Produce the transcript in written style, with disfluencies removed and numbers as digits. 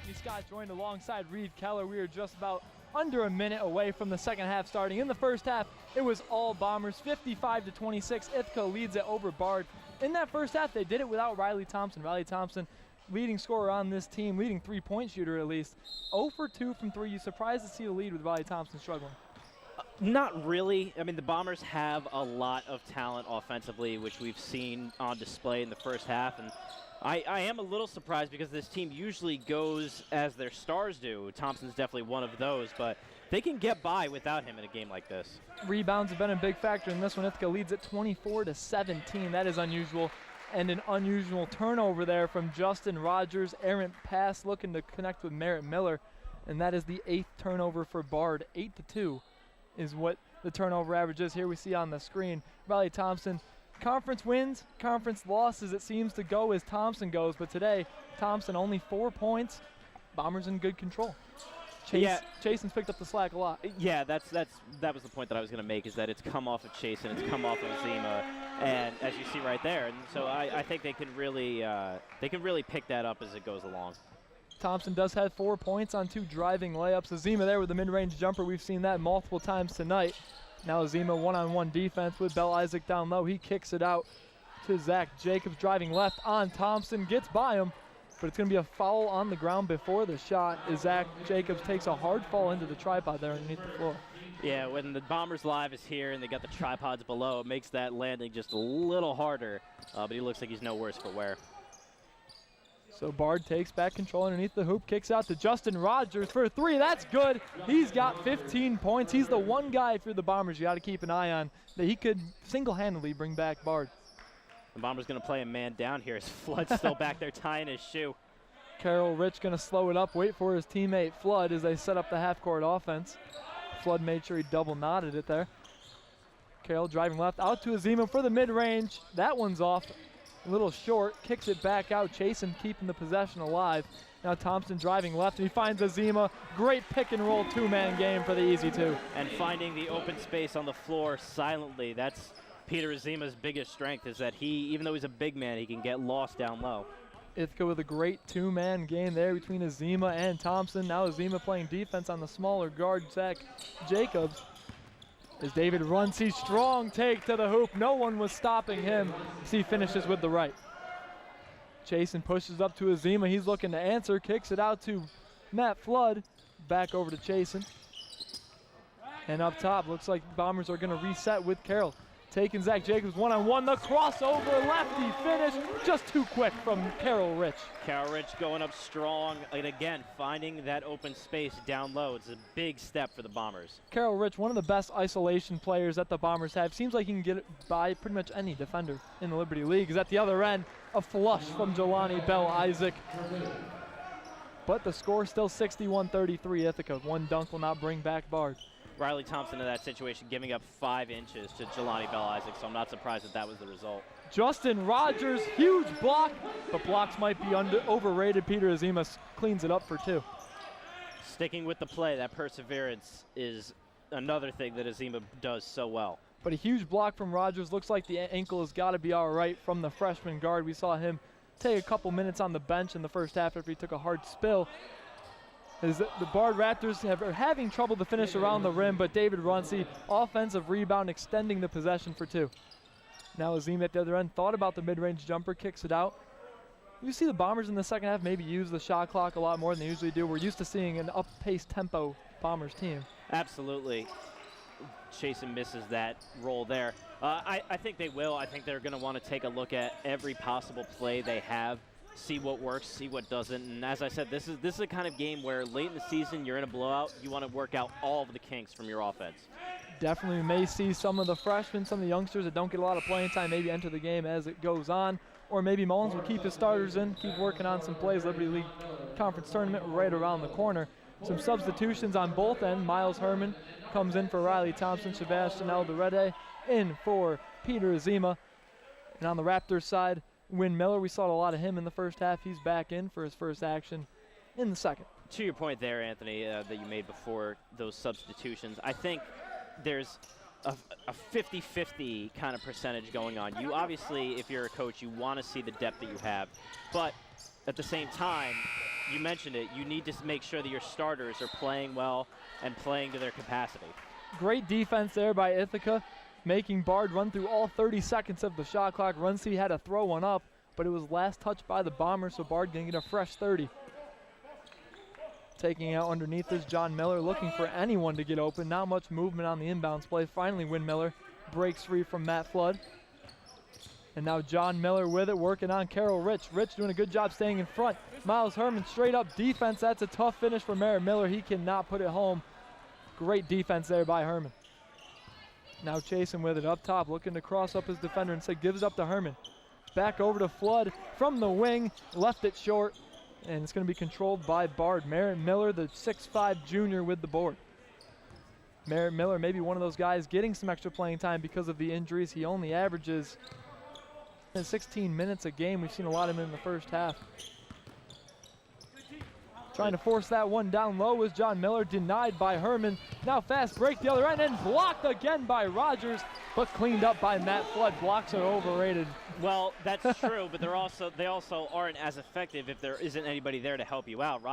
Anthony Scott joined alongside Reed Keller. We are just about under a minute away from the second half starting. In the first half, it was all Bombers, 55-26. Ithaca leads it over Bard. In that first half, they did it without Riley Thompson. Riley Thompson, leading scorer on this team, leading three-point shooter at least. 0 for 2 from 3. You surprised to see the lead with Riley Thompson struggling? Not really. I mean, the Bombers have a lot of talent offensively, which we've seen on display in the first half. And I am a little surprised because this team usually goes as their stars do. Thompson's definitely one of those, but they can get by without him in a game like this. Rebounds have been a big factor in this one. Ithaca leads at 24-17. That is unusual. And an unusual turnover there from Justin Rogers. Errant pass looking to connect with Merritt Miller. And that is the 8th turnover for Bard. 8-2 is what the turnover average is. Here we see on the screen, Riley Thompson. Conference wins, conference losses, it seems to go as Thompson goes. But today, Thompson only 4 points. Bombers in good control. Chasen's picked up the slack a lot. Yeah, that was the point that I was going to make, is that it's come off of Chasen, it's come off of Zima, and as you see right there, and so I think they can really pick that up as it goes along. Thompson does have 4 points on 2 driving layups. Azima there with the mid-range jumper. We've seen that multiple times tonight. Now Azima one-on-one defense with Bell Isaac down low. He kicks it out to Zach Jacobs driving left on Thompson. Gets by him, but it's going to be a foul on the ground before the shot as Zach Jacobs takes a hard fall into the tripod there underneath the floor. Yeah, when the Bombers Live is here and they got the tripods below, it makes that landing just a little harder, but he looks like he's no worse for wear. So Bard takes back control underneath the hoop, kicks out to Justin Rogers for 3. That's good. He's got 15 points. He's the one guy, if you're the Bombers, you got to keep an eye on, that he could single-handedly bring back Bard. The Bombers going to play a man down here as Flood's still back there tying his shoe. Carroll Rich going to slow it up, wait for his teammate Flood as they set up the half-court offense. Flood made sure he double-knotted it there. Carroll driving left out to Azima for the mid-range. That one's off. A little short, kicks it back out. Chasen keeping the possession alive. Now Thompson driving left, and he finds Azima. Great pick-and-roll two-man game for the easy two. And finding the open space on the floor silently. That's Peter Azima's biggest strength, is that he, even though he's a big man, he can get lost down low. Ithaca with a great two-man game there between Azima and Thompson. Now Azima playing defense on the smaller guard, Zach Jacobs. As David runs, he's strong take to the hoop. No one was stopping him as he finishes with the right. Chasen pushes up to Azima. He's looking to answer, kicks it out to Matt Flood. Back over to Chasen. And up top, looks like Bombers are going to reset with Carroll. Taking Zach Jacobs one-on-one, the crossover, lefty finish, just too quick from Carroll Rich. Carroll Rich going up strong, and again, finding that open space down low. It's a big step for the Bombers. Carroll Rich, one of the best isolation players that the Bombers have. Seems like he can get it by pretty much any defender in the Liberty League. Is at the other end, a flush from Jelani Bell Isaac. But the score still 61-33 Ithaca. One dunk will not bring back Bard. Riley Thompson in that situation giving up 5 inches to Jelani Bell Isaac, so I'm not surprised that was the result. Justin Rogers, huge block, but blocks might be overrated. Peter Azima cleans it up for 2. Sticking with the play, that perseverance is another thing that Azima does so well. But a huge block from Rogers. Looks like the ankle has got to be all right from the freshman guard. We saw him take a couple minutes on the bench in the first half after he took a hard spill. As the Bard Raptors are having trouble to finish around the rim, but David Runcie, offensive rebound, extending the possession for 2. Now Azim at the other end thought about the mid-range jumper, kicks it out. You see the Bombers in the second half maybe use the shot clock a lot more than they usually do. We're used to seeing an up-paced tempo Bombers team. Absolutely. Chasen misses that role there. I think they will. I think they're going to want to take a look at every possible play they have, see what works, see what doesn't. And as I said, this is a kind of game where late in the season you're in a blowout. You want to work out all of the kinks from your offense. Definitely may see some of the freshmen, some of the youngsters that don't get a lot of playing time maybe enter the game as it goes on. Or maybe Mullins will keep his starters in, keep working on some plays. Liberty League Conference Tournament right around the corner. Some substitutions on both ends. Miles Herman comes in for Riley Thompson. Sebastian Alderete in for Peter Azima. And on the Raptors side, Win Miller, we saw a lot of him in the first half. He's back in for his first action in the second. To your point there, Anthony, that you made before those substitutions, I think there's a 50-50 kind of percentage going on. You obviously, if you're a coach, you want to see the depth that you have. But at the same time, you mentioned it, you need to make sure that your starters are playing well and playing to their capacity. Great defense there by Ithaca, making Bard run through all 30 seconds of the shot clock. Runcie had to throw one up, but it was last touched by the Bombers, so Bard can get a fresh 30. Taking out underneath is John Miller, looking for anyone to get open. Not much movement on the inbounds play. Finally, Win Miller breaks free from Matt Flood. And now John Miller with it, working on Carroll Rich. Rich doing a good job staying in front. Miles Herman straight up defense. That's a tough finish for Merritt Miller. He cannot put it home. Great defense there by Herman. Now chasing with it up top, looking to cross up his defender and say gives up to Herman. Back over to Flood from the wing, left it short, and it's going to be controlled by Bard. Merritt Miller, the 6'5 junior, with the board. Merritt Miller, maybe one of those guys getting some extra playing time because of the injuries. He only averages 16 minutes a game. We've seen a lot of him in the first half. Trying to force that one down low was John Miller, denied by Herman. Now fast break the other end and blocked again by Rogers, but cleaned up by Matt Flood. Blocks are overrated. Well, that's true, but they also aren't as effective if there isn't anybody there to help you out.